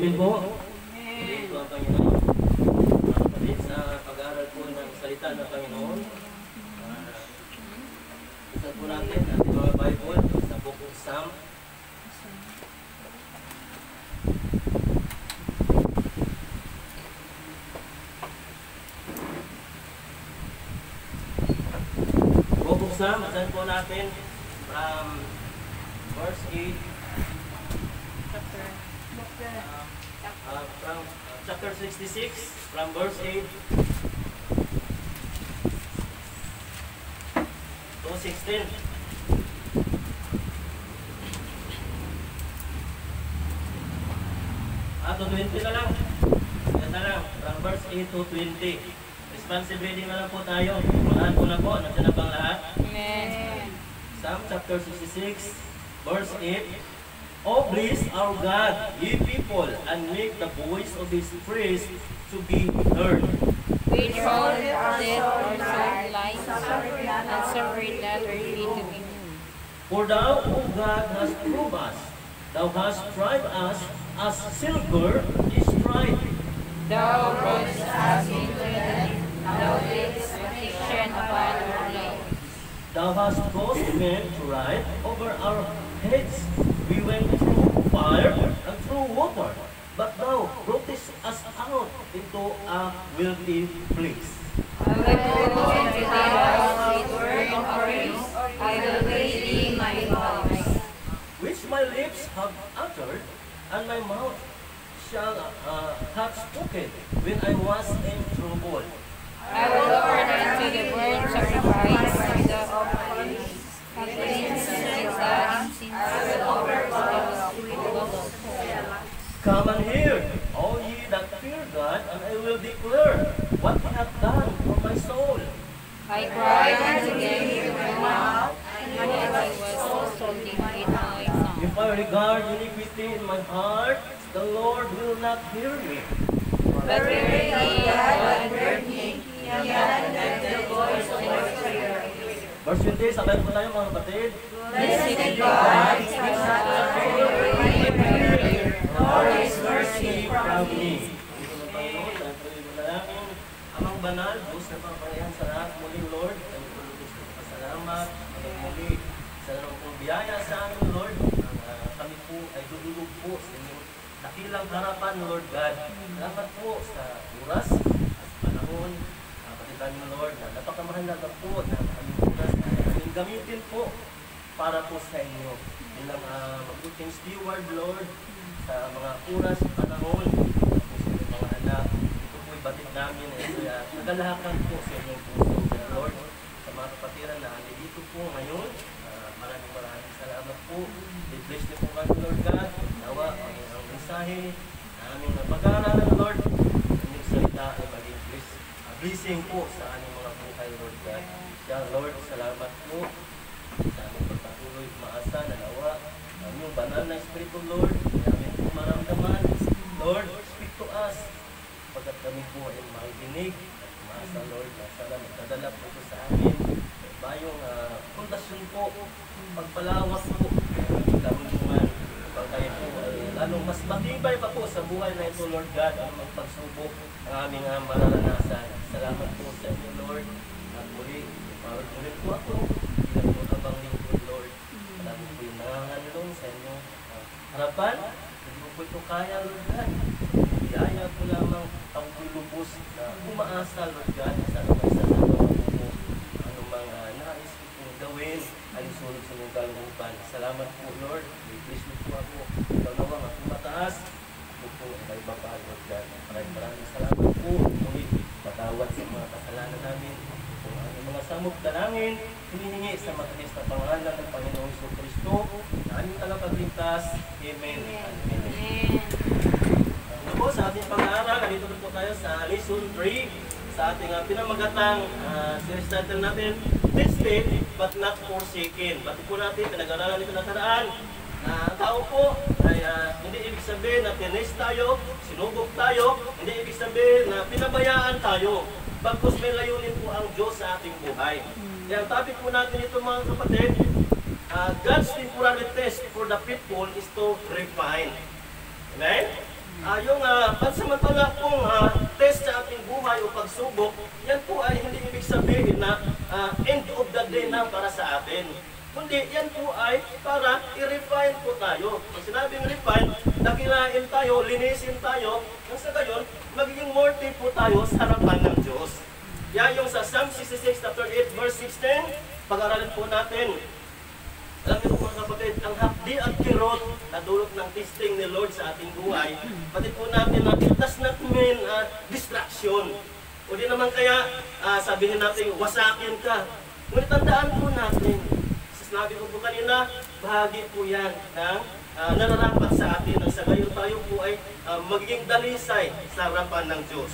Amen po. Amen po ang Panginoon. Mga kapatid, sa pag-aaral po ng salita ng Panginoon, isa po natin ating mga Bible sa Book of Psalm. Book of Psalm, basahin po natin from verse 8. From chapter 66, from verse 8 to 16. To 20 na lang. Yan na lang. From verse 8 to 20. Responsive reading na lang po tayo. Malahan ko na po. Nandiyan na bang lahat? Amen. Psalm chapter 66, verse 8. Oh, bless our God, ye people, and make the voice of His praise to be heard. We hold that our soul lies, and suffered that our feet to be moved. For thou, O God, hast proved us. Thou hast tried us as silver is tried. Thou broughtest us into death, thou didst affliction upon our life. Thou hast caused men to ride over our heads. We went through fire and through water, but thou broughtest us out into a wealthy place. I will go into thy house with word offerings, I will pay thee my vows. Which my lips have uttered, and my mouth shall have spoken when I was in trouble. I will offer unto the burnt sacrifice and the offerings. I will offer Come and hear, all ye that fear God, and I will declare what He hath done for my soul. I cried unto thee with my mouth, and I was also deep in my song. If I regard iniquity in my heart, the Lord will not hear me. But verily God heard me, and left the voice of my prayer. Verse 20, sabay po tayo mga kapatid. Blessed be God, which hath heard my prayer, nor His mercy from me. Ito ng Panginoon, ang tuloy manalangin, amang banal, Diyos na pangpalayan sa lahat muli, Lord. Ang tulog sa pasalamat, ang muli sa lalong pong biyaya sa amin, Lord. Kami po ay dudulog po sa inyong dakilang harapan, Lord God. Salamat po sa oras at panahon. Patitan mo, Lord, na napakamahalaga po na aming oras na aming gamitin po para po sa inyo. Bilang mabuting steward, Lord, sa mga oras at panahon, po sa inyong mga anak. Ito po'y batid namin at nagalahakan po sa inyong puso, Lord, sa mga kapatiran na dito po ngayon. Maraming salamat po. I-bless niyo po kami, Lord God. Nawa ang mensahe na aming pag-aaralan, Lord. Inyong salita ay maging blessing po sa aming mga buhay, Lord God. Kaya, Lord, salamat po sa aming pagpatuloy maasa na nawa ang iyong banal na Espiritu, Lord. Kaya aming po maramdaman, Lord, speak to us. Pagkat kami po ay makikinig at maasa, Lord, na sana magdadala po ito sa amin. Bayong pundasyon po, pagpalawak po, kami naman, pag kayo po ay lalong mas matibay pa po sa buhay na ito, Lord God, ang magpagsubok ang aming mararanasan. Salamat po sa inyo, Lord. At muli, ulit po ako, bilang po abang lingkod, Lord. Marami po yung nangangalong sa inyo harapan. Hindi po ito kaya, Lord God. Biyaya po lamang ang lubos na umaasa, Lord God, sa may sanagawa po. Anumang nais ko pong gawin ay sunod sa mong kalooban. Salamat po, Lord. Please mo po ako. Ikaw nawang ako mataas. Ako po ay baba, Lord God. Maraming salamat po. Ngunit patawad sa mga kasalanan namin. Kung ang mga samot dalangin, hinihingi sa matamis na pangalan ng Panginoong Jesucristo na aming tagapagligtas. Amen. Amen. Ano po sa ating pag-aaral, nandito po tayo sa lesson 3 sa ating pinamagatang series title natin, Tested but not forsaken. Pati po natin, pinag-aralan nito nakaraan na tao po ay hindi ibig sabihin na tinest tayo, sinubok tayo, hindi ibig sabihin na pinabayaan tayo. Bagkus may layunin po ang Diyos sa ating buhay. Kaya ang topic po natin ito mga kapatid, God's temporary test for the people is to refine. Amen? Yung pansamantala pong test sa ating buhay o pagsubok, yan po ay hindi ibig sabihin na end of the day na para sa atin. Kundi yan po ay para i-refine po tayo. Pag sinabing refine, dakilain tayo, linisin tayo, nang sa gayon, magiging worthy po tayo sa harapan ng Diyos. Yan yung sa Psalm 66, chapter 8, verse 16, pag-aralan po natin. Alam niyo po mga kapatid, ang hapdi at kirot na dulot ng testing ni Lord sa ating buhay, pati po natin na it does not mean distraction. O di naman kaya sabihin natin, wasakin ka. Ngunit tandaan po natin, sinabi ko po kanina, bahagi po yan ng nararapat sa atin. Ang sa gayon tayo po ay magiging dalisay sa harapan ng Diyos.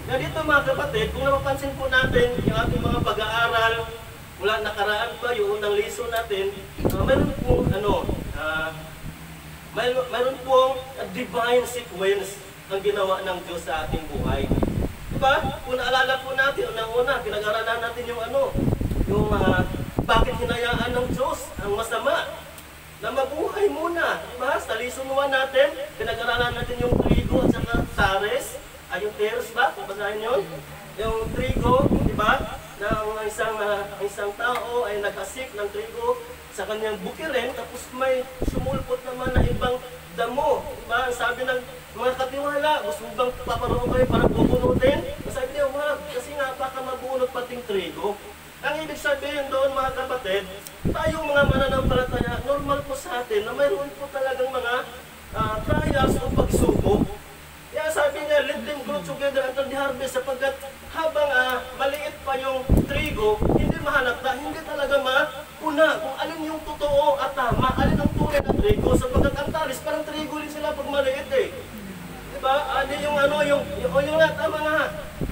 Kaya dito mga kapatid, kung napapansin po natin yung ating mga pag-aaral, mula nakaraan pa yung unang lesson natin, mayroon pong mayroon pong divine sequence ang ginawa ng Diyos sa ating buhay. Diba? Kung naalala po natin, unang-una, pinag-aralan natin yung bakit hinayaan ng Diyos ang masama na mabuhay muna. Diba? Sa lesson 1 natin, pinag-aralan natin yung trigo at saka tares, yung tares ba? Basahin yun? Yung trigo, diba? Na ang isang tao ay nag-asik ng trigo sa kanyang bukirin, tapos may sumulpot naman na ibang damo. Diba? Sabi ng mga katiwala, gusto mo bang paparoon kayo para bubunutin? Sabi niya, wag, kasi nga baka mabunot pating trigo. Ang ibig sabihin doon mga kapatid, tayong mga mananampalataya, normal po sa atin na mayroon po talagang mga trials o pagsubok. Kaya sabi niya, let them grow together until the harvest, sapagkat habang maliit pa yung trigo, hindi mahalata, hindi talaga mapuna kung alin yung totoo at tama, alin ang tunay na trigo, sapagkat ang talis, parang trigo rin sila pag maliit eh. Diba? Yung tama nga.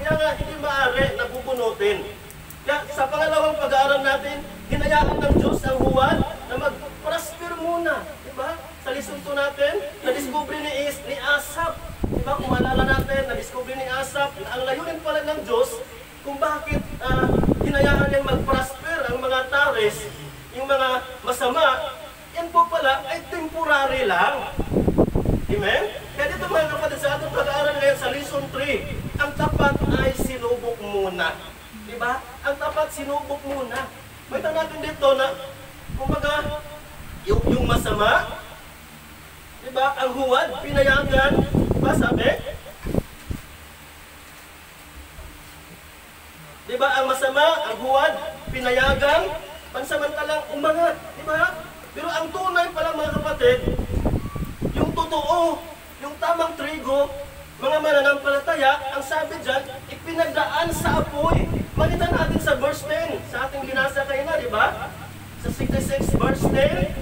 Kaya nga, hindi maaari na bubunutin. Kaya sa pangalawang pag-aaral natin, hinayaan ng Diyos ang huwad na mag-prosper muna. Diba? Sa lesson 2 natin, na-discover ni Asaph. Diba? Kung maalala natin, na-discover ni Asaph na ang layunin pala ng Diyos kung bakit hinayaan niyang mag-prosper ang mga tares, yung mga masama, yan po pala ay temporary lang. Amen? Kaya dito mga kapatid, sa ating pag-aaral ngayon sa lesson 3, ang tapat ay sinubok muna. Diba? Ang tapat sinubok muna. May tanong natin dito na, kumbaga, yung masama, diba? Ang huwad, pinayagan, diba sabi? Diba? Ang masama, ang huwad, pinayagan, pansamantalang umangat, diba? Pero ang tunay pala mga kapatid, yung totoo, yung tamang trigo, mga mananampalataya, ang sabi dyan, ipinagdaan sa apoy. Makita natin sa verse 10, sa ating binasa kayo na, di ba? Sa 66 verse 10.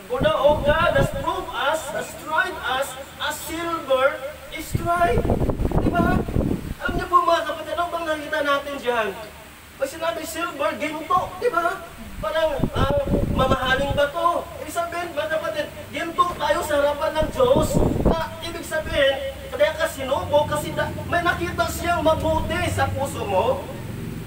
For the O God has proved us, has tried us, as silver is tried. Di ba? Alam niyo po mga kapatid, ano bang nakita natin dyan? Pag sinabi silver, ginto, di ba? Parang mamahaling bato. Ibig sabihin, mga kapatid, ginto tayo sa harapan ng Diyos. Na ibig sabihin, kaya ka sinubok kasi may nakita siyang mabuti sa puso mo.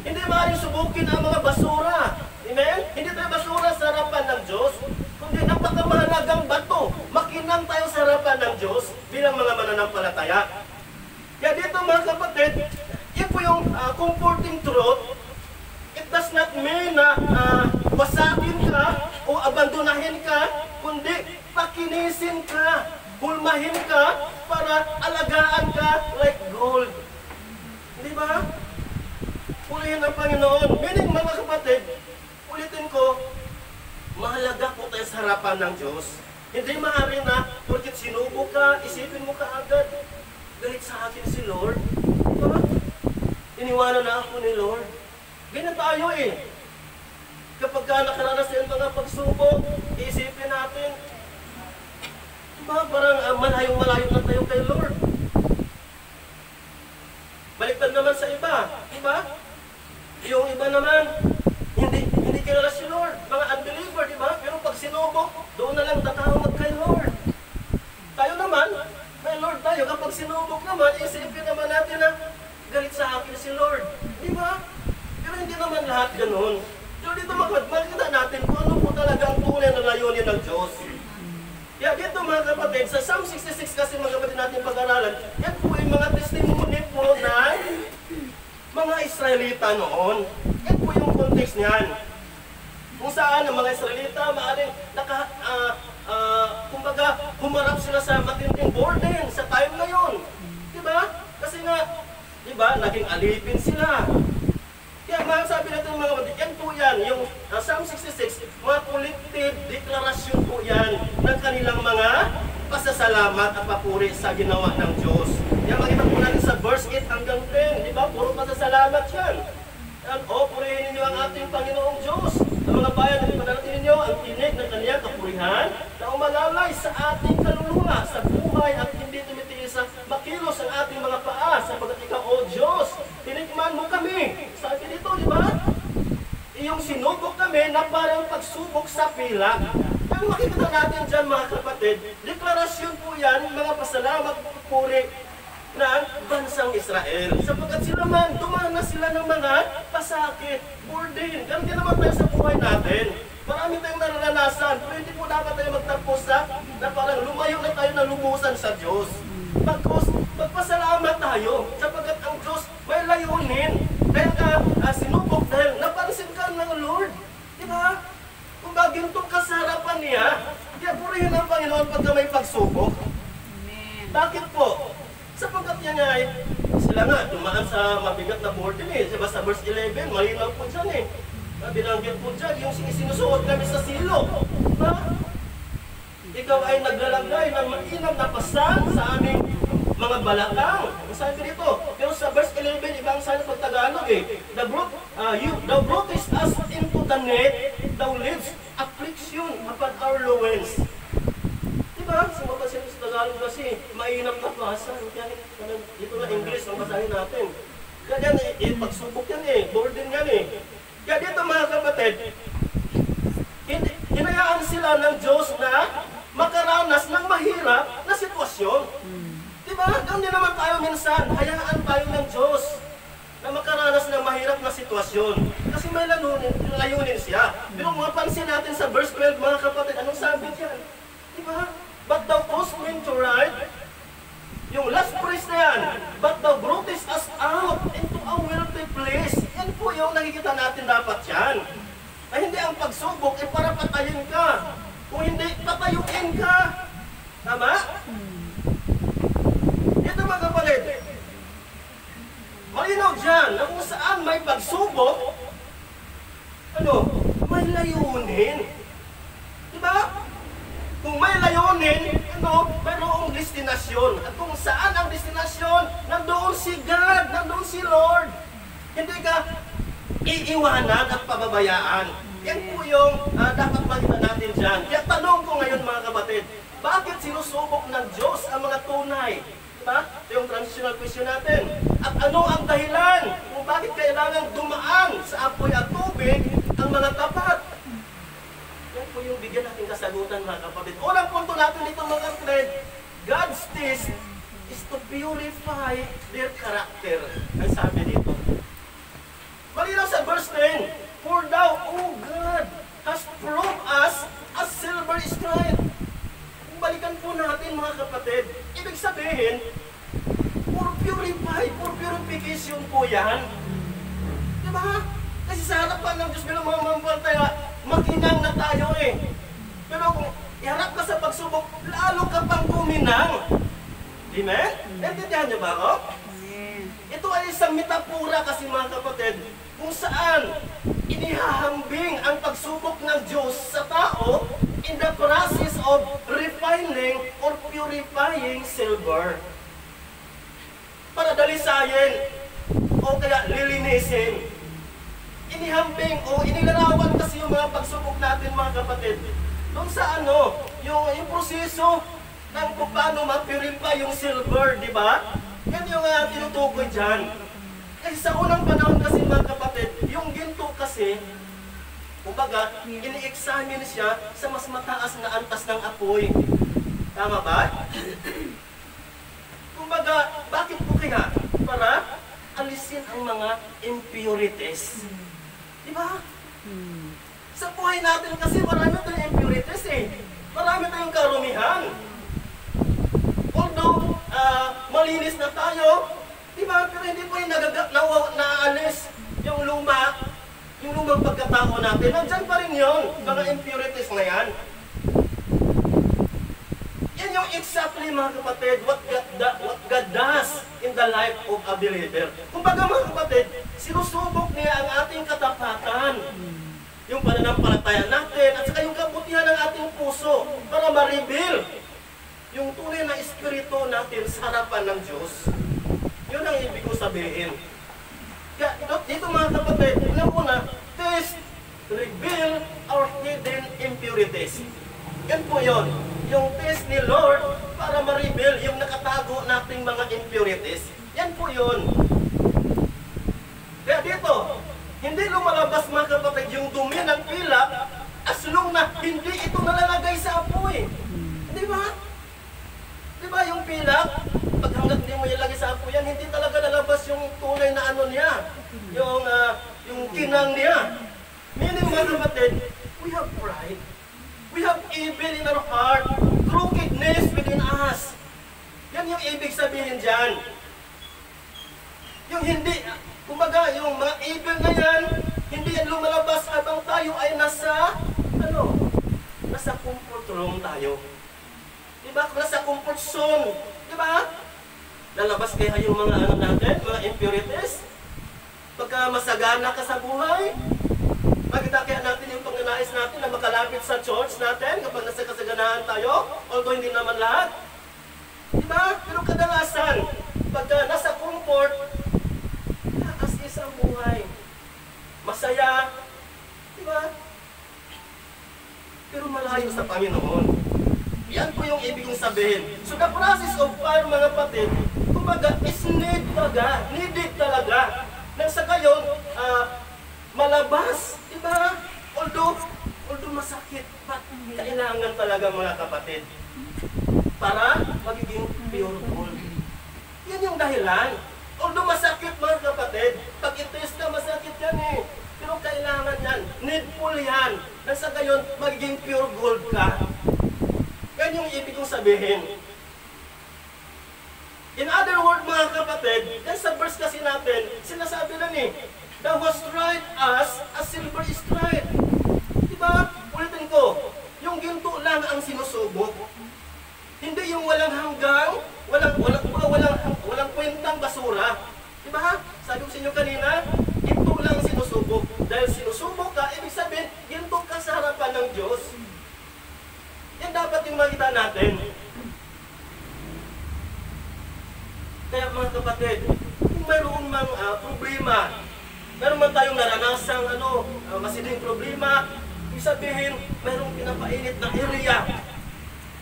Hindi maaaring subukin ang mga basura. Amen? Hindi tayo basura sa harapan ng Diyos. Kundi napakamahalagang bato. Makinang tayo sa harapan ng Diyos bilang mga mananampalataya. Kaya dito mga kapatid, yun po yung comforting truth. It does not mean na wasakin ka o abandonahin ka, kundi pakinisin ka, hulmahin ka para alagaan ka like gold. Di ba? Pulihin ng Panginoon. Meaning mga kapatid, ulitin ko, mahalaga po tayo sa harapan ng Diyos. Hindi maaari na, porkit sinubo ka, isipin mo ka agad, galit sa akin si Lord. Diba? Iniwanan na ako ni Lord. Ganyan tayo eh. Kapag nakaranas yung mga pagsubok, isipin natin, diba, parang malayong-malayo na tayo kay Lord. Baliktad naman sa iba, diba? Yung iba naman, hindi kilala si Lord. Mga unbeliever, diba? Pero pag sinubok, doon na lang tatawag kay Lord. Tayo naman, may Lord tayo. Kapag sinubok naman, isipin naman natin na galit sa akin si Lord. Diba? Pero hindi naman lahat ganun. Pero dito makita natin kung ano po talaga ang tunay Kaya dito mga kapatid, sa Psalm 66 kasi mga kapatid natin pag-aralan, yan po yung mga testimony po ng mga Israelita noon. Yan po yung context niyan. Kung saan ang mga Israelita maaaring kumbaga, humarap sila sa matinding burden sa time na yun. Diba? Kasi nga, diba, naging alipin sila. Kaya mga sabi natin mga kapatid, yan po yan, yung Psalm 66, mga collective deklarasyon po yan ng kanilang mga pasasalamat at papuri sa ginawa ng Diyos. Yan makita po natin sa verse 8 hanggang 10, di ba? Puro pasasalamat yan. O, purihin ninyo ang ating Panginoong Diyos. Ang mga bayan na ipadarating ninyo ang tinig ng kaniyang kapurihan na umalalay sa ating kaluluwa, sa buhay at hindi tumitiis sa makilos ang ating mga paa sapagkat ikaw, O Diyos, tinikman mo kami. Sabi dito, di ba? Iyong sinubok kami na parang pagsubok sa pilak. Ang makikita natin dyan mga kapatid, deklarasyon po yan, mga pasalamat puri ng bansang Israel. Sapagkat sila man, dumaan na sila ng mga pasakit, burden. Ganun din naman tayo sa buhay natin. Marami tayong naranasan, pero hindi po dapat tayo magtapos sa na parang lumayo na tayo na lumusan sa Diyos. Magpasalamat tayo, sapagkat ang Diyos may layunin. Kaya ka sinubok dahil napansin ka ng Lord. Diba? Kung gagintong kasarapan niya, kaya purihin ang Panginoon pagka may pagsubok. Bakit po? Sapagkat yan nga, sila nga, dumaan sa mabigat na burden eh. Diba sa verse 11, malinaw po dyan eh. Binanggit po dyan, yung sinusuot kami sa silo. Diba? Ikaw ay naglalagay ng mainam na pasan sa aming mga balakang. Sabi dito, pero sa verse 11, ibang sana pagtagalog eh. Thou broughtest us into the net, thou leads affliction upon our lowens. Diba? Sumabat siya sa Tagalog kasi, mainam na pasan. Dito na English ang basahin natin. Kaya yan, pagsubok yan eh, burden yan eh. Kaya dito mga kapatid, hinayaan sila ng Diyos na makaranas ng mahirap na sitwasyon. Diba? Ganun din naman tayo minsan, hayaan tayo ng Diyos na makaranas ng mahirap na sitwasyon. Kasi may layunin siya. Pero kung mapansin natin sa verse 12, mga kapatid, anong sabi dyan? Diba? But thou caused me to ride. Yung last phrase na yan, but thou broughtest us out into a wealthy place. Yan po yung nakikita natin dapat yan. Ay hindi ang pagsubok ay para patayin ka. Kung hindi, patayuin ka. Tama? Ito mga kapatid. Malinaw dyan na kung saan may pagsubok, may layunin. Diba? Kung may layunin, mayroong destinasyon. At kung saan ang destinasyon, nandoon si God, nandoon si Lord. Hindi ka iiwanan at pababayaan. Yan po yung dapat makita natin dyan. Kaya tanong ko ngayon mga kapatid, bakit sinusubok ng Diyos ang mga tunay? Diba? Ito yung transitional question natin. At ano ang dahilan kung bakit kailangan dumaan sa apoy at tubig ang mga tapat? Yan po yung bigyan natin kasagutan mga kapatid. Unang punto natin dito mga kapatid, God's taste is to purify their character. Ang sabi dito. Malinaw sa verse 10, For thou, O God, hast proved us as silver is tried. Kung balikan po natin mga kapatid, ibig sabihin, for purification po yan. Diba? Kasi sa harapan ng Diyos bilang mga mampalataya, makinang na tayo eh. Pero kung iharap ka sa pagsubok, lalo ka pang kuminang. Amen? Naintindihan niyo ba ako? Ito ay isang metapura kasi mga kapatid, kung saan inihahambing ang pagsubok ng Diyos sa tao in the process of refining or purifying silver. Para dalisayin o kaya lilinisin. Inihambing o inilarawan kasi yung mga pagsubok natin mga kapatid. Doon sa yung proseso ng kung paano ma-purify yung silver, di ba? Yan yung tinutukoy dyan. Kasi sa unang panahon kasi mga kapatid, yung ginto kasi, kumbaga, ini-examine siya sa mas mataas na antas ng apoy. Tama ba? Kumbaga, bakit po kaya? Para alisin ang mga impurities. Diba? Sa buhay natin kasi marami tayong impurities eh. Marami tayong karumihan. malinis na tayo. Diba? Pero hindi po yung naalis yung lumang pagkatao natin. Nandyan pa rin yun, mga impurities na yan. Yan yung exactly, mga kapatid, what God does in the life of a believer. Kumbaga, mga kapatid, sinusubok niya ang ating katapatan, yung pananampalataya natin, at saka yung kabutihan ng ating puso para ma-reveal yung tunay na espiritu natin sa harapan ng Diyos. Yun ang ibig ko sabihin. Kaya dito, mga kapatid, una, test, reveal our hidden impurities. Yan po yun. Yung test ni Lord para ma-reveal yung nakatago nating mga impurities. Yan po yun. Kaya dito, hindi lumalabas, mga kapatid, yung dumi ng pilak as long na hindi ito nalalagay sa apoy. Di ba? Di ba yung pilak, pag hanggang hindi mo ilagay sa apoy yan, hindi talaga lalabas yung tunay na ano niya, yung kinang niya. Meaning, mga kapatid, we have pride. We have evil in our heart, crookedness within us. Yan yung ibig sabihin dyan. Yung hindi, kumbaga, yung mga evil na yan, hindi yan lumalabas habang tayo ay nasa comfort room tayo. Diba? Nasa comfort zone. Diba? Lalabas kaya yung mga natin, mga impurities? Pagka masagana ka sa buhay, makita kaya natin yung pangnanais natin na makalapit sa church natin kapag nasa kasaganahan tayo, although hindi naman lahat. Diba? Pero kadalasan, pagka nasa comfort, as is ang buhay. Masaya. Diba? Pero malayo sa Panginoon. Yan po yung ibig kong sabihin. So the process of fire, mga kapatid, kumbaga, is needed talaga. Nang sa gayon, malabas, diba? Although masakit, but kailangan talaga, mga kapatid, para magiging pure gold. Yan yung dahilan. Although masakit, mga kapatid, pag i-test ka, masakit yan eh. Pero kailangan yan, needful yan. Nang sa gayon, magiging pure gold ka. Yan yung ibig kong sabihin. In other words, mga kapatid, yan sa verse kasi natin, sinasabi lang eh, thou hast tried us as silver is tried. Diba? Ulitin ko, yung ginto lang ang sinusubok. Hindi yung walang hanggang, walang kwentang basura. Diba? Sabi ko sa inyo kanina, ginto lang ang sinusubok. Dahil sinusubok ka, ibig sabihin, ginto ka sa harapan ng Diyos. Yan dapat yung makita natin. Kaya, mga kapatid, kung mayroon mang problema, meron man tayong naranasang masiding problema, ibig sabihin, mayroong pinapainit na area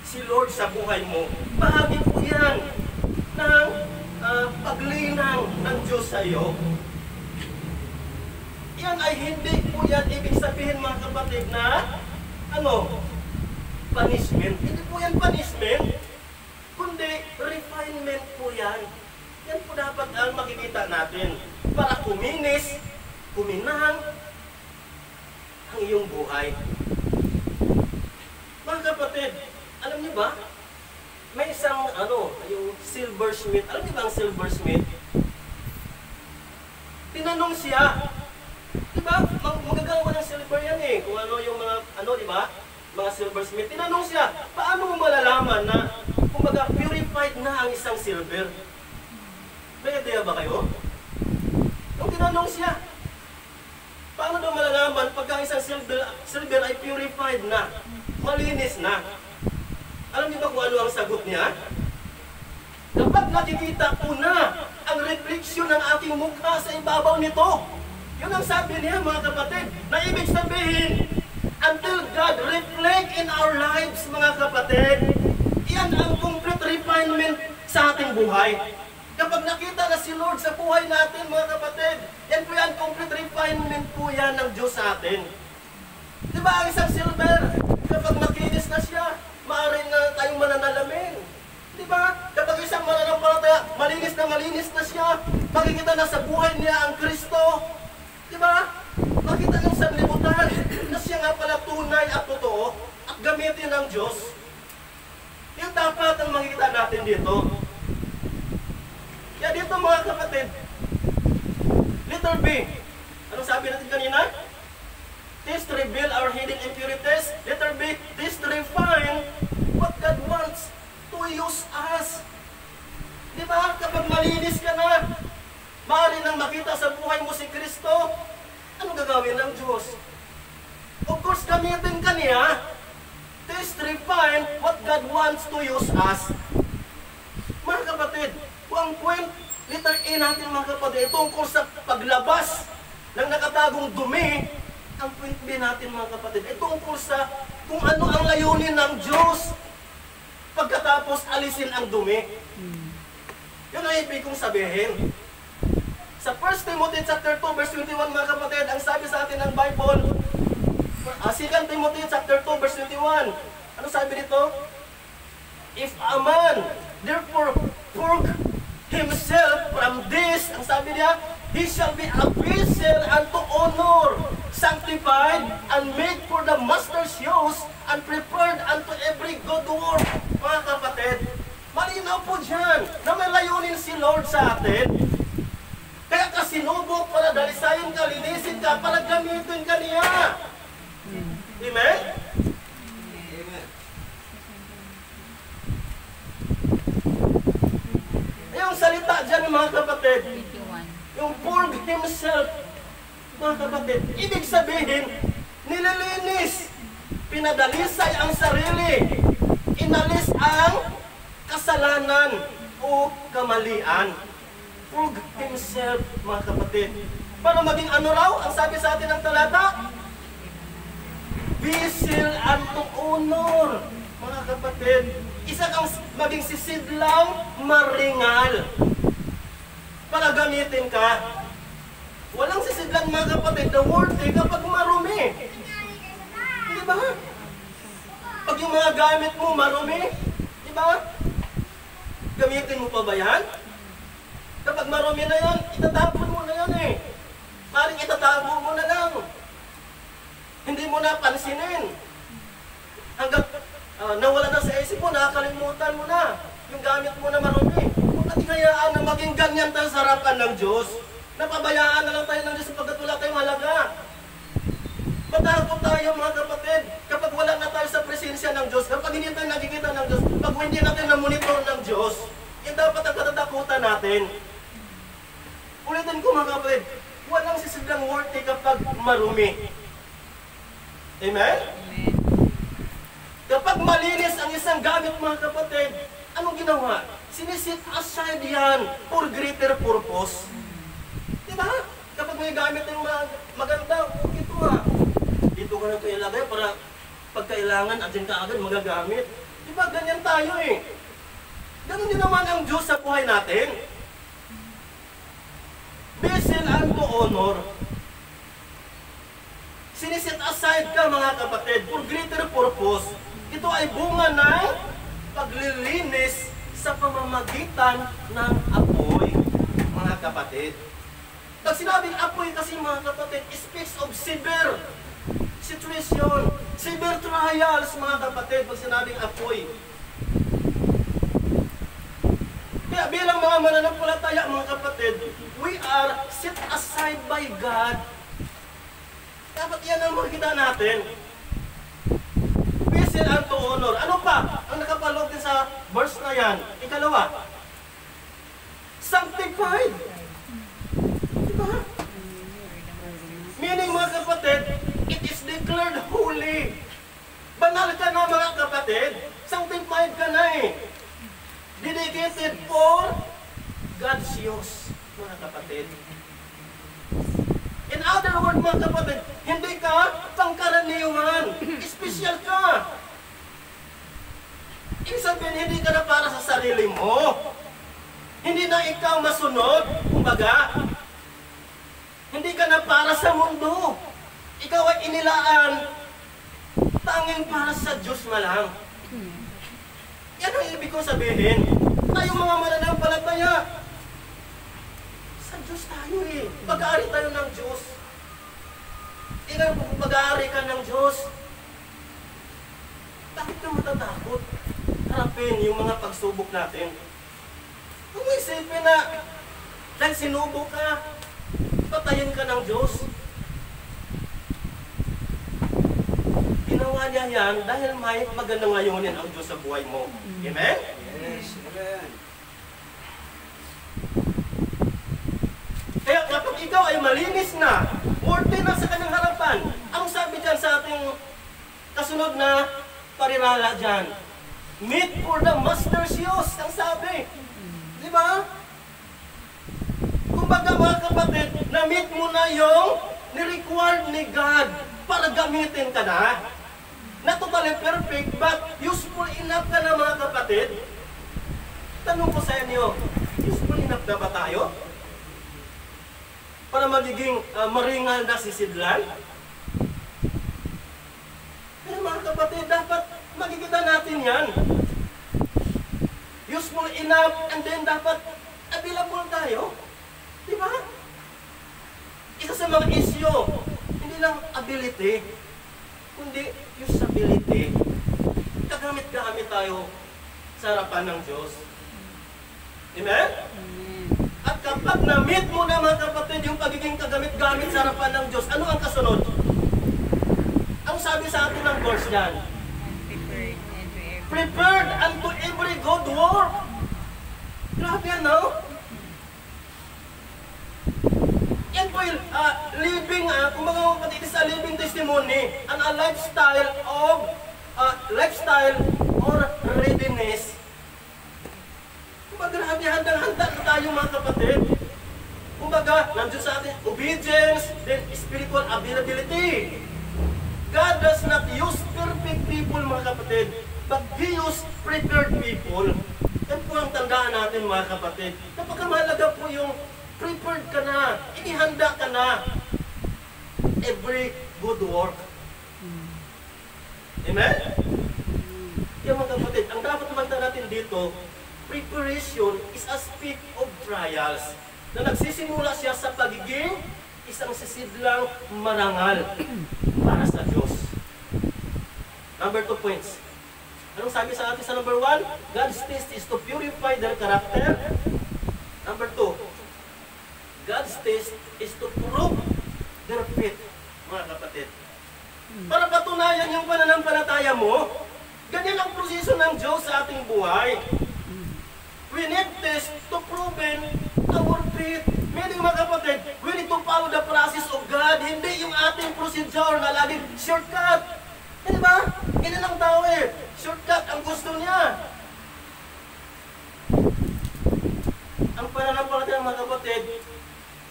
si Lord sa buhay mo. Bahagi po yan ng paglinang ng Diyos sa iyo. Yan ay hindi po yan ibig sabihin, mga kapatid, na punishment. Hindi po yan punishment, kundi refinement po yan. Yan po dapat ang makikita natin para kuminang ang iyong buhay. Mga kapatid, alam niyo ba, may isang yung silversmith. Alam niyo ba ang silversmith? Tinanong siya, diba, magagawa ng silver yan eh, kung ano yung mga, diba, mga silversmith. Tinanong siya, paano mo malalaman na, kumbaga, purified na ang isang silver? May idea ba kayo? Nung tinanong siya, paano daw malalaman pagka isang silver ay purified na, malinis na? Alam niyo ba kung ano ang sagot niya? Kapag nakikita ko na ang refleksyon ng aking mukha sa ibabaw nito. Yun ang sabi niya, mga kapatid, na ibig sabihin, until God reflect in our lives, mga kapatid, yan ang complete refinement sa ating buhay. Kapag nakita na si Lord sa buhay natin, mga kapatid, yan po yan, complete refinement po yan ng Diyos sa atin. Diba ang isang silver, kapag makinis na siya, maaari na tayong mananalamin. Diba? Kapag isang mananampalataya, malinis na siya, makikita na sa buhay niya ang Kristo. Diba? Makita ng sanlibutan na siya nga pala tunay at totoo at gamitin ng Diyos. Yung dapat ang makikita natin dito. Ito mga kapatid, letter B. Anong sabi natin kanina? This to reveal our hidden impurities. Letter B, this to refine what God wants to use us. Di ba? Kapag malinis ka na, maaari nang makita sa buhay mo si Kristo, anong gagawin ng Diyos? Of course, gamitin ka niya. This to refine what God wants to use us. Mga kapatid, ang point, letter A natin mga kapatid, tungkol sa paglabas ng nakatagong dumi, ang point B natin mga kapatid, ay tungkol sa kung ano ang layunin ng Diyos pagkatapos alisin ang dumi. Yun ang ibig kong sabihin. Sa 1 Timothy chapter 2 verse 21 mga kapatid, ang sabi sa atin ng Bible, 2 Timothy chapter 2 verse 21, ano sabi dito? If a man therefore purge himself from this, ang sabi niya, he shall be a vessel unto honor, sanctified and made for the master's use, and prepared unto every good work. Mga kapatid, malinaw po dyan na may layunin si Lord sa atin. Kaya ka sinubok para dalisayin ka, linisin ka, para gamitin ka niya. Amen? Amen. Yung salita dyan mga kapatid, yung purge himself, mga kapatid, ibig sabihin, nililinis, pinadalisay ang sarili, inalis ang kasalanan o kamalian. Purge himself, mga kapatid. Para maging ano raw, ang sabi sa atin ng talata, vessel unto honor, mga kapatid. Isa kang maging sisidlang maringal para gamitin ka. Walang sisidlang mga kapatid na worthy kapag marumi. Di ba? Pag yung mga gamit mo marumi, di ba? Gamitin mo pa ba yan? Kapag marumi na yan, itatapon mo na yan eh. Maring itatabo mo na lang. Hindi mo na pansinin. Hanggang nawala na sa isip mo, nakakalimutan mo na. Yung gamit mo na marumi. Kung natinghayaan na maging ganyan tayo sa harapan ng Diyos, napabayaan na lang tayo ng Diyos sapagkat wala tayong halaga. Matakot tayo mga kapatid, kapag wala na tayo sa presensya ng Diyos, kapag hindi tayo nakikita ng Diyos, pag hindi natin na-monitor ng Diyos, yan dapat ang katatakutan natin. Ulitin ko mga kapatid, walang sisidlang worthy kapag marumi. Amen? Amen. Kapag malinis ang isang gamit mga kapatid, anong ginawa? Sinisit aside yan for greater purpose. Diba? Kapag may gamit yung maganda, ito nga. Dito ka na ito ilagay para pagkailangan andyan ka agad magagamit. Diba? Ganyan tayo eh. Ganun din naman ang Diyos sa buhay natin. Vessel unto honor. Siniset aside ka mga kapatid for greater purpose. Ito ay bunga ng paglilinis sa pamamagitan ng apoy, mga kapatid. Pag sinabing apoy kasi mga kapatid, it speaks of severe situation, severe trials mga kapatid, pag sinabing apoy. Kaya bilang mga mananampalataya mga kapatid, we are set aside by God. Dapat yan ang makikita natin. Vessel unto honor. Ano pa? Ang nakapaloob din sa verse na yan. Ikalawa. Sanctified. Diba? Meaning mga kapatid, it is declared holy. Banal ka na mga kapatid. Sanctified ka na eh. Dedicated for God's use, mga kapatid. In other words, mga kapatid, hindi ka pangkaraniwan. Special ka. Ibig sabihin, hindi ka na para sa sarili mo. Hindi na ikaw masunod, kumbaga. Hindi ka na para sa mundo. Ikaw ay inilaan tanging para sa Diyos na lang. Yan ang ibig kong sabihin. Tayo mga mananampalataya, sa Diyos tayo eh. Pag-aari tayo ng Diyos. Tingnan mo kung pag-aari ka ng Diyos, bakit ka matatakot? Harapin yung mga pagsubok natin. Kung isipin na Dahil sinubo ka, patayin ka ng Diyos. Ginawa niya yan dahil may magandang layunin ang Diyos sa buhay mo. Amen? Yes, amen. Kaya kapag ikaw ay malinis na, worthy na sa kanyang harapan, ang sabi dyan sa ating kasunod na parirala dyan, meet for the master's use, ang sabi. Di ba? Kumbaga mga kapatid, na-meet mo na yung ni-required ni God para gamitin ka na. Na totally perfect, but useful enough ka na mga kapatid. Tanong ko sa inyo, useful enough na ba tayo? Para magiging maringal na sisidlan? Pero mga kapatid, dapat makikita natin yan. Useful enough, and then dapat available tayo. Di ba? Isa sa mga issue, hindi lang ability, kundi usability. Kagamit-gamit tayo sa harapan ng Diyos. Amen? At kapag na-meet mo na mga kapatid yung pagiging kagamit-gamit sa harapan ng Diyos, ano ang kasunod? Ang sabi sa atin ng verse yan, prepared unto every good work. Grabe yan, no? Yan po yung living, kumbaga mga kapatid, it is a living testimony and a lifestyle or readiness. Kumbaga, grabe, handang-handa na tayo mga kapatid. Kumbaga, nandiyon sa atin, obedience, then spiritual availability. God does not use perfect people mga kapatid, but He use prepared people. Yan po ang tandaan natin mga kapatid. Napaka-mahalaga po yung prepared ka na, inihanda ka na. Every good work. Amen? Yan mga kapatid, ang dapat magtanda natin dito, preparation is a speak of trials na nagsisimula siya sa pagiging isang sisidlang marangal para sa Diyos. Number 2 points. Anong sabi sa atin sa number 1? God's taste is to purify their character. Number 2, God's taste is to prove their faith, mga kapatid. Para patunayan yung pananampalataya mo, ganyan ang proseso ng Diyos sa ating buhay. We need this to prove our faith. Meaning mga kapatid, we need to follow the process of God, hindi yung ating procedure na laging shortcut. Eh, di ba? Ganyan ang tao eh. Shortcut ang gusto niya. Ang pananampalataya mga kapatid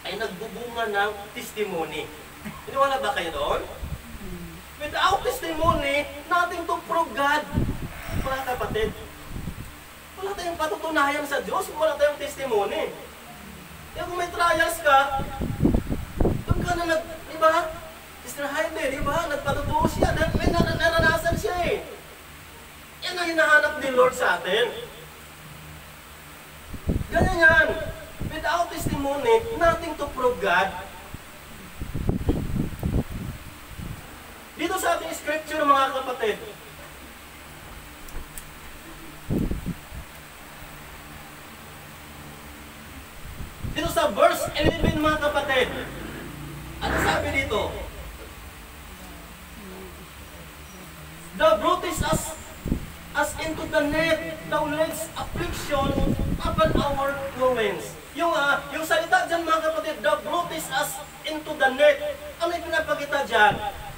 ay nagbubunga ng testimony. Iniwala ba kayo doon? Without testimony, nothing to prove God. Mga kapatid, wala tayong patutunayan sa Diyos, wala tayong testimony. Kaya kung may trials ka, doon ka na di ba? Sister Heidi, di ba? Nagpatutuo siya, may naranasan siya eh. Yan ang hinahanap ni Lord sa atin. Ganyan yan. Without testimony, nothing to prove God. Dito sa ating scripture mga kapatid, dito sa verse 11 mga kapatid, ano sabi dito? Thou broughtest us into the net, thou leadest affliction upon our loins. Yung salita dyan mga kapatid, thou broughtest us into the net. Ano yung pinapakita dyan?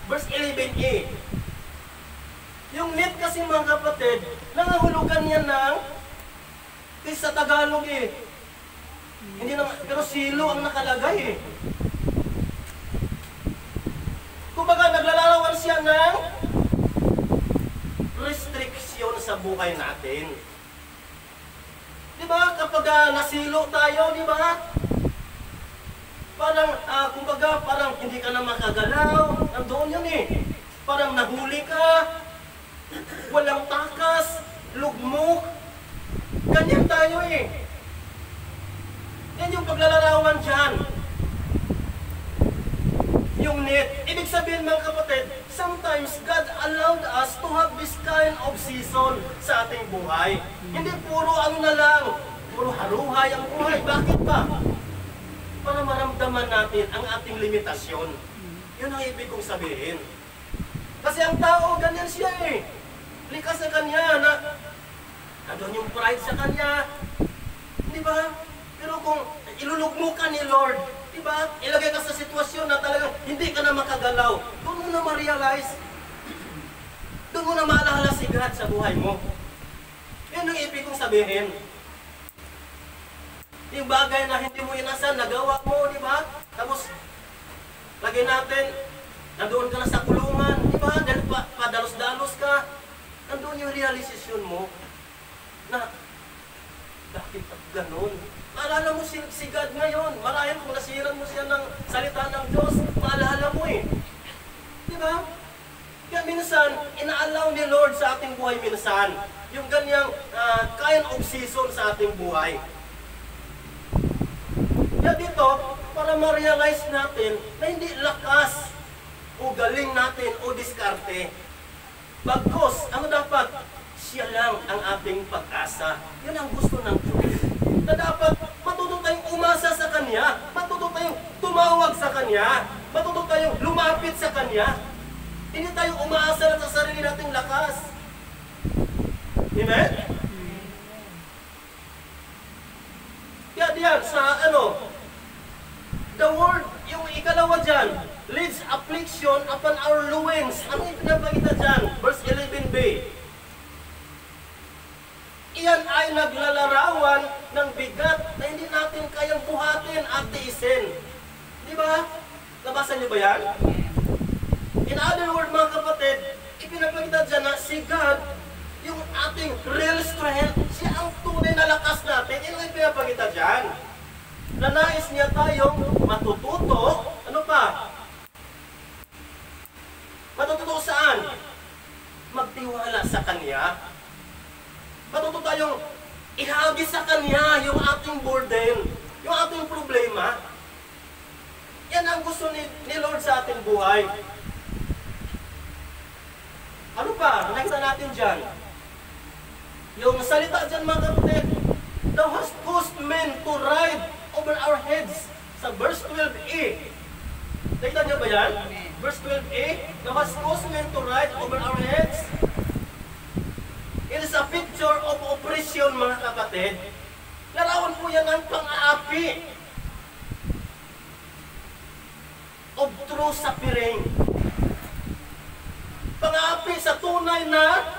Verse 11a. Yung net kasi mga kapatid, nangahulugan yan ng, sa Tagalog eh. Hindi naman, pero silo ang nakalagay eh. Kumbaga, naglalarawan siya ng restriction sa buhay natin. Di ba? Kapag nasilo tayo, di ba? Parang, kumbaga, parang hindi ka na makagalaw. Nandoon yun eh. Parang nahuli ka, walang takas, lugmok. Ganyan tayo eh. Yan yung paglalarawan dyan. Yung net. Ibig sabihin mga kapatid, sometimes God allowed us to have this kind of season sa ating buhay. Hindi puro ano na lang, puro haruhay ang buhay. Bakit ba? para maramdaman natin ang ating limitasyon. Yun ang ibig kong sabihin. Kasi ang tao, ganyan siya eh. Likas sa kanya na nandun yung pride sa kanya. Di ba? Pero kung ilulugmo ka ni Lord, di ba? Ilagay ka sa sitwasyon na talagang hindi ka na makagalaw. Doon mo na ma-realize. Doon mo na maalala si God sa buhay mo. Yun ang ibig kong sabihin. Yung bagay na hindi mo inasan, nagawa mo, di ba? Tapos, lagay natin, nandoon ka na sa kulungan, di ba? Dahil padalos-dalos ka, nandoon yung realization mo na, bakit ganun? Maalala mo si God ngayon. Marahil kung nasiran mo siya ng salita ng Diyos, maalala mo eh. Di ba? Kaya minsan, inaalaw ni Lord sa ating buhay minsan, yung ganyang kind of season sa ating buhay. Kaya dito, para ma-realize natin na hindi lakas o galing natin o diskarte. Bagkus, ano dapat? Siya lang ang ating pag-asa. Yan ang gusto ng Diyos. Na dapat matuto tayong umasa sa Kanya, matuto tayong tumawag sa Kanya, matuto tayong lumapit sa Kanya. Hindi tayo umaasa lang sa sarili nating lakas. Amen? Kaya diyan sa the word, yung ikalawa dyan, leads affliction upon our loins. Ano yung pinapakita dyan? Verse 11b. Iyan ay naglalarawan ng bigat na hindi natin kayang buhatin at tiisin. Di ba? Nabasa niyo ba yan? In other words, mga kapatid, ipinapakita dyan na si God, yung ating real strength, siya ang tunay na lakas natin. Ito yung pinapakita dyan. Na nais niya tayong matututo. Ano pa? Matututo saan? Magtiwala sa Kanya. Matututo tayong ihagi sa Kanya yung ating burden, yung ating problema. Yan ang gusto ni Lord sa ating buhay. Ano pa? Nakita natin dyan. Yung salita dyan, mga kapatid, thou hast caused men to ride over our heads. Sa verse 12a. Nakita niyo ba yan? Verse 12a, thou hast caused men to ride over our heads. It is a picture of oppression, mga kapatid. Larawan po yan ng pang-aapi of true suffering. Pang-aapi sa tunay na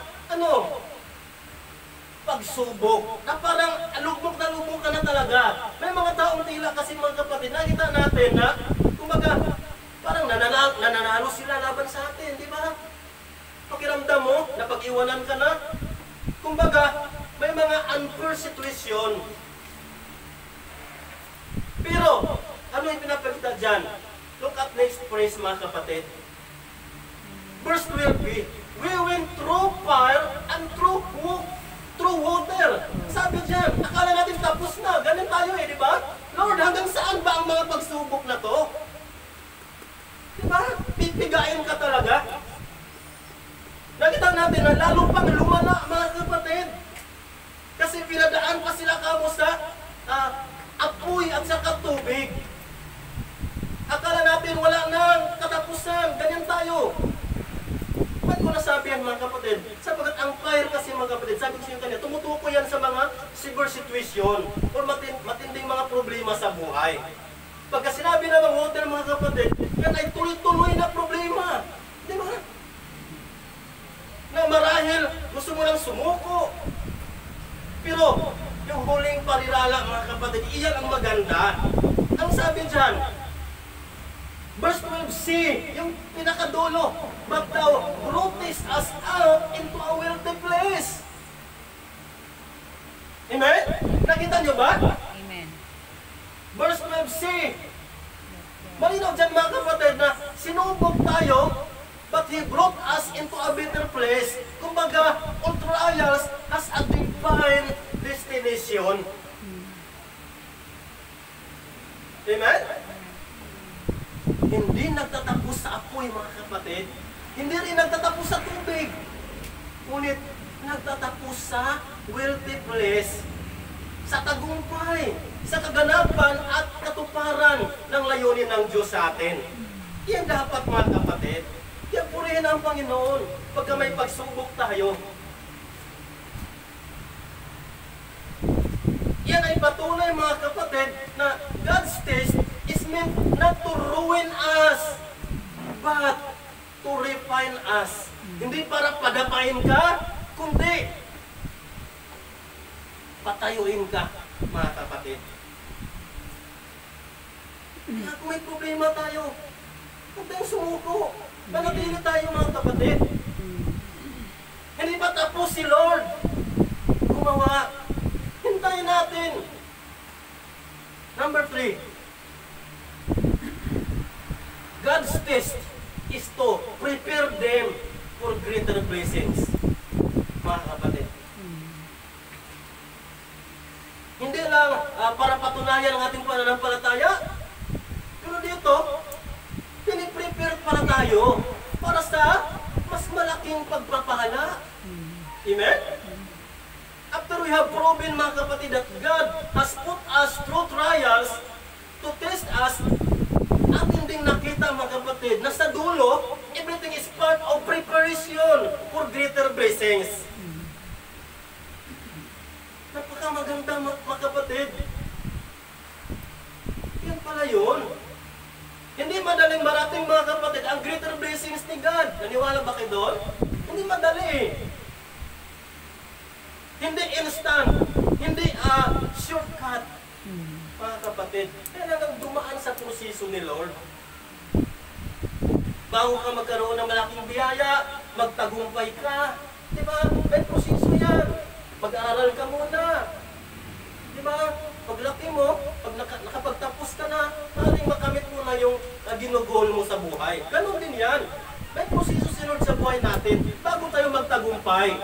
pagsubok, na parang lubog ka na talaga. May mga taong tila kasi, mga kapatid, nakita natin na, kumbaga, parang nananalo sila laban sa atin, di ba? Pakiramdam mo, napag-iwanan ka na. Kumbaga, may mga unfair situation. Pero, ano yung pinapakita dyan? Look at next phrase, mga kapatid. Verse 12b, we went through fire and through water. Sabi dyan, akala natin tapos na. Ganun tayo di ba? Lord, hanggang saan ba ang mga pagsubok na to? Di ba? Pipigain ka talaga. Nakita natin na lalo pang lumala, mga kapatid. Kasi pinadaan pa sila kamo sa apoy at saka tubig. Akala natin wala nang katapusan. Ganyan tayo. Ba't ko nasabi yan, mga kapatid? Sapagat ang fire kasi, mga kapatid, sabi ko sa inyo kanina, tumutuko yan sa mga severe situation or matinding mga problema sa buhay. Pagka sinabi na ng water, mga kapatid, yan ay tuloy-tuloy na problema. Di ba? Na marahil gusto mo lang sumuko. Pero yung huling parirala, mga kapatid, iyan ang maganda. Ang sabi dyan, verse 12c, yung pinakadulo, but thou broughtest us out into a wealthy place. Amen? Nakita nyo ba? Amen. Verse 12c. Malinaw dyan, mga kapatid, na sinubok tayo, but He brought us into a better place. Kumbaga, all trials has a divine destination. Amen? Hindi nagtatapos sa apoy, mga kapatid. Hindi rin nagtatapos sa tubig. Ngunit, nagtatapos sa wealthy place. sa tagumpay, sa kaganapan at katuparan ng layunin ng Diyos sa atin. Yan dapat mga kapatid. Yan purihin ang Panginoon pagka may pagsubok tayo. Yan ay patunay mga kapatid na God's test is meant not to ruin us, but to refine us. Hindi para padapain ka, kundi patayuin ka, mga kapatid. Kaya kung may problema tayo, huwag tayong sumuko. Manatili tayo mga kapatid. Hindi pa tapos si Lord gumawa. Hintayin natin. Number 3. God's test is to prepare them for greater blessings. Mga kapatid. Hindi lang para patunayan ang ating pananampalataya, pero dito, piniprepare pala tayo para sa mas malaking pagpapahala. Amen? After we have proven, mga kapatid, that God has put us through trials to test us, atin ding nakita, mga kapatid, na sa dulo, everything is part of preparation for greater blessings. Napakamaganda, mga kapatid. Yan pala yun. Hindi madaling marating, mga kapatid, ang greater blessings ni God. Naniwala ba kayo doon? Hindi madali. Hindi instant. Hindi shortcut. Mga kapatid, kailangan dumaan sa proseso ni Lord. Bago ka magkaroon ng malaking biyaya, magtagumpay ka. Diba? May proseso yan. Mag-aaral ka muna. Diba? Paglaki mo, pag nakapagtapos ka na, maaaring makamit mo na yung ginugol mo sa buhay. Ganon din yan. May proseso si Lord sa buhay natin bago tayo magtagumpay.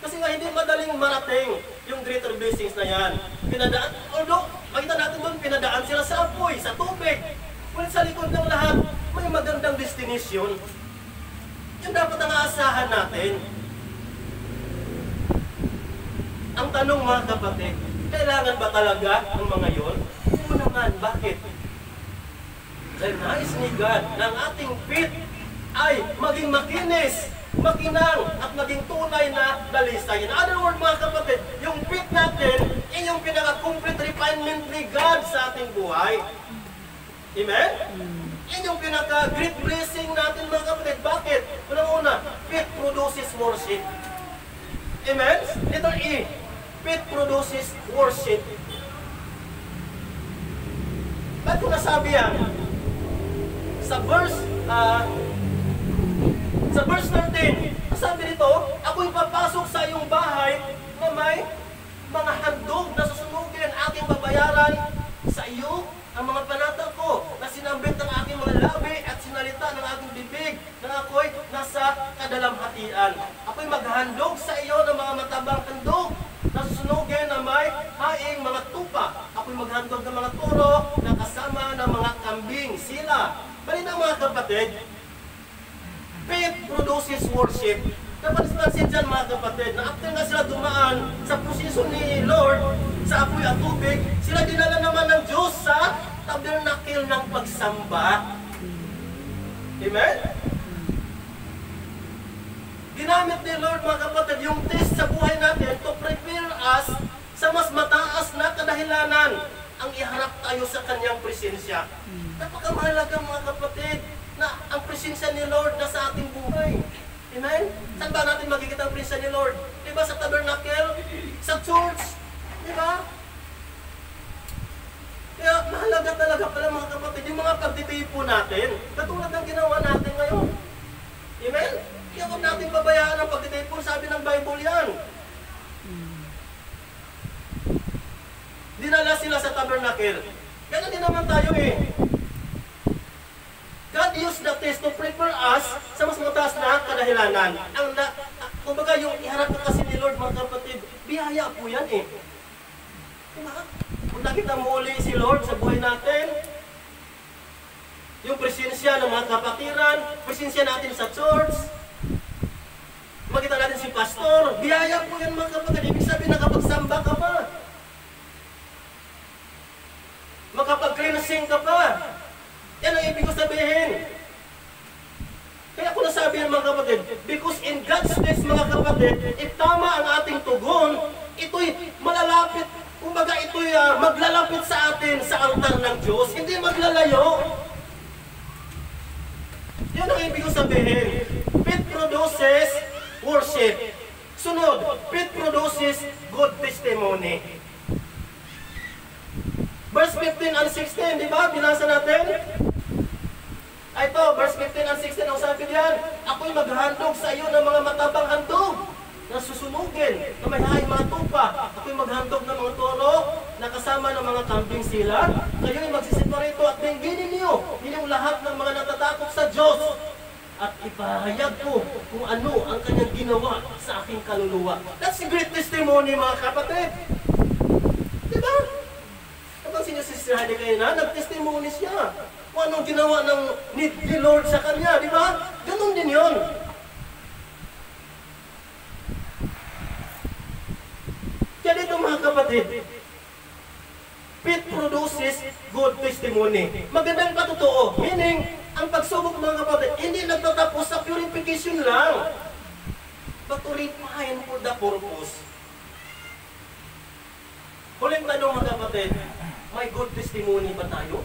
Kasi nga hindi madaling marating yung greater blessings na yan. Pinadaan, although makita natin doon, pinadaan sila sa apoy, sa tubig. Ngunit sa likod ng lahat, may magandang destination. Yung dapat ang aasahan natin. Ang tanong, mga kapatid, kailangan ba talaga ang mga yon? Oo naman, bakit? Dahil nais ni God na ang ating feet ay maging makinis, makinang, at maging tunay na dalisay. In other words, mga kapatid, yung feet natin ay yung pinaka-complete refinement ni God sa ating buhay. Amen? Yan yung pinaka-great blessing natin, mga kapatid. Bakit? Unang-una, faith produces worship. Amen? Letter E, faith produces worship. Ba't ko nasabi yan? Sa verse 13, sabi dito, ako'y papasok sa iyong bahay na may mga handog na susunugin, aking babayaran sa iyo ang mga panata ko na sinambit ng aking mga labi at sinalita ng aking bibig na ako'y nasa kadalamhatian. Ako'y maghandog sa iyo ng mga matabang handog na susunugin na may haing mga tupa. Ako'y maghandog ng mga turo na kasama ng mga kambing, sila. Balita mga kapatid, faith produces worship. Napansin dyan, mga kapatid, na after na sila dumaan sa proseso ni Lord sa apoy at tubig, sila dinala naman ng Diyos sa tabernacle ng pagsamba. Amen? Ginamit ni Lord, mga kapatid, yung test sa buhay natin to prepare us sa mas mataas na kadahilanan ang iharap tayo sa kanyang presensya. Napakamahalaga, mga kapatid, na ang presensya ni Lord na sa ating buhay. Amen? Saan ba natin makikita ang presensya ni Lord? Diba sa tabernacle? Sa church? Diba? Kaya mahalaga talaga pala, mga kapatid, yung mga pagtitipo natin, katulad ng ginawa natin ngayon. Amen? Kaya huwag natin babayaan ang pagtitipo, sabi ng Bible yan. Dinala sila sa tabernacle. Kaya din naman tayo eh. God used the test to prepare us sa mas mataas na kadahilanan. Kumbaga yung iharap na kasi ni Lord, mga kapatid, biyaya po yan eh. Diba? Kung nakita mo uli si Lord sa buhay natin, yung presensya ng mga kapatiran, presensya natin sa church, makita natin si pastor, biyaya po yan, mga kapatid. Ibig sabihin, nakapagsamba ka gigising ka pa. Yan ang ibig ko sabihin. Kaya ko nasabi yan mga kapatid, because in God's days mga kapatid, if tama ang ating tugon, ito'y malalapit, kumbaga ito'y maglalapit sa atin sa altar ng Diyos, hindi maglalayo. Yan ang ibig ko sabihin. Faith produces worship. Sunod, faith produces good testimony. Verse 15 and 16, di ba? Binasa natin. Ito, verse 15 and 16, ang sabi diyan, ako'y maghandog sa iyo ng mga matabang handog na susunugin, na may haing mga tupa. Ako'y maghandog ng mga toro na kasama ng mga kambing sila. Kayo'y magsisiparito at bengginin niyo ninyong lahat ng mga natatakot sa Diyos. At ipahayag ko kung ano ang kanyang ginawa sa aking kaluluwa. That's a great testimony mga kapatid. Diba? Napansin niyo si Sister Heidi kayo na, nag-testimony siya. Kung anong ginawa ni Lord sa kanya, di ba? Ganun din yun. Kaya dito mga kapatid, faith produces good testimony. Magandang patotoo. Meaning, ang pagsubok mga kapatid, hindi nagtatapos sa purification lang, but to refine for the purpose. Huling tanong mga kapatid, may good testimony ba tayo?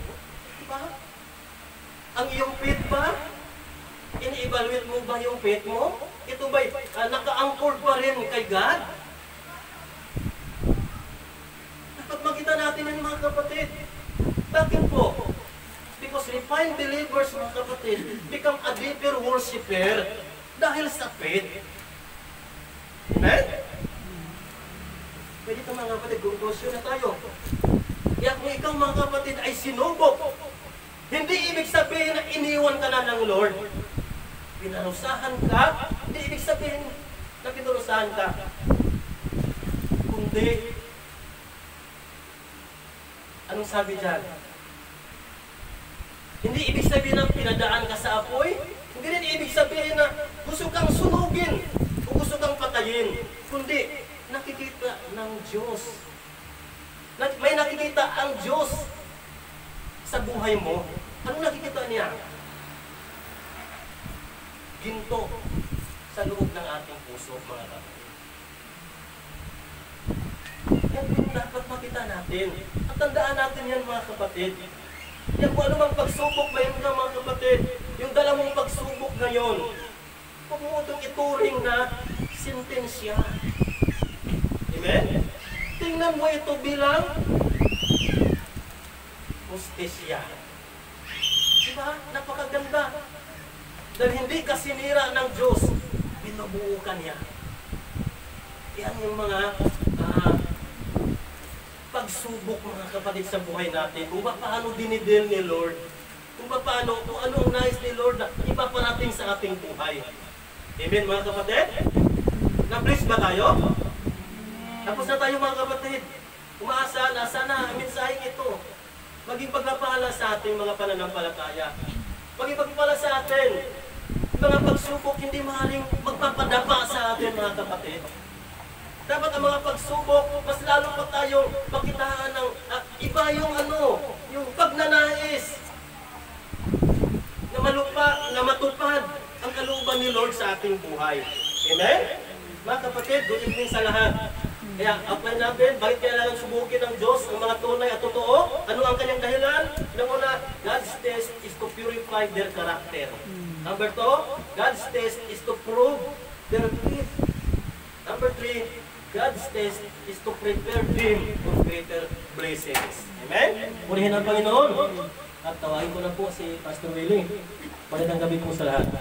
Diba? Ang iyong faith ba? Ini-evaluate mo ba yung faith mo? Ito ba'y naka-anchored pa rin kay God? Dapat makita natin yan mga kapatid. Bakit po? Because refined believers mga kapatid become a deeper worshiper dahil sa faith. Amen? Pwede ito mga kapatid, conclusion na tayo. Kaya kung ikaw mga kapatid ay sinubok, hindi ibig sabihin na iniwan ka na ng Lord. Pinarusahan ka, hindi ibig sabihin na pinarusahan ka. Kundi, anong sabi dyan? Hindi ibig sabihin na pinadaan ka sa apoy. Hindi rin ibig sabihin na gusto kang sunugin o gusto kang patayin. Kundi, nakikita ng Diyos. May nakikita ang Diyos sa buhay mo. Anong nakikita niya? Ginto sa loob ng ating puso, mga kapatid. Yan yung dapat makita natin. At tandaan natin yan, mga kapatid. Yan kung anumang pagsubok ngayon na, mga kapatid, yung dalawang pagsubok ngayon, huwag mo itong ituring na sentensya. Amen? Tingnan mo ito bilang hustisya. Diba? Napakaganda. Dahil hindi ka sinira ng Diyos, binubuo ka niya. Yan yung mga pagsubok mga kapatid sa buhay natin. Kung paano dinidil ni Lord. Kung paano, kung ano ang nais ni Lord na ipaparating sa ating buhay. Amen mga kapatid? Na-bless ba tayo? Tapos na tayo mga kapatid. Umaasa na sana ang mensaheng ito maging pagpapala sa ating mga pananampalataya. Maging pagpapala sa atin. Mga pagsubok hindi maaaring magpapadapa sa atin mga kapatid. Dapat ang mga pagsubok, mas lalo pa tayong pakitaan ng iba yung pagnanais na matupad ang kalooban ni Lord sa ating buhay. Amen? Mga kapatid, good evening sa lahat. Kaya, apply natin, bakit kailangan subukin ng Diyos ang mga tunay at totoo? Ano ang kanyang dahilan? Una, God's test is to purify their character. Number 2, God's test is to prove their faith. Number 3, God's test is to prepare them for greater blessings. Amen? Purihin ang Panginoon. At tawagin ko na po si Pastor Willie. Magandang gabi po sa lahat.